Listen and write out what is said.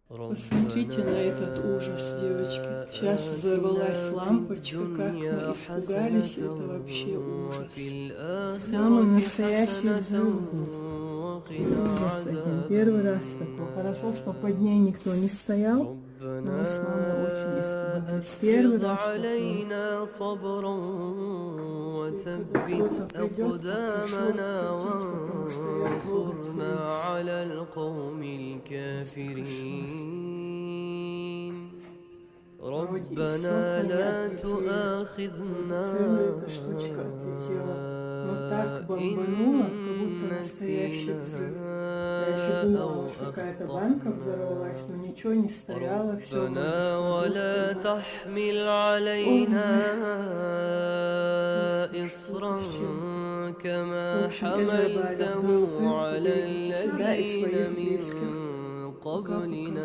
Посмотрите на этот ужас, девочки. Сейчас взорвалась лампочка, как мы испугались, это вообще ужас. Самый настоящий взрыв был. Ужас один. Первый раз такой. Хорошо, что под ней никто не стоял, но мы с мамой очень испугались. Первый раз такой. وثبت أقدامنا وانصرنا على القوم الكافرين ربنا لا تؤاخذنا إن نسينا أو أخطأنا ولا تحمل علينا إصرا كما حملته على الذين من قبلنا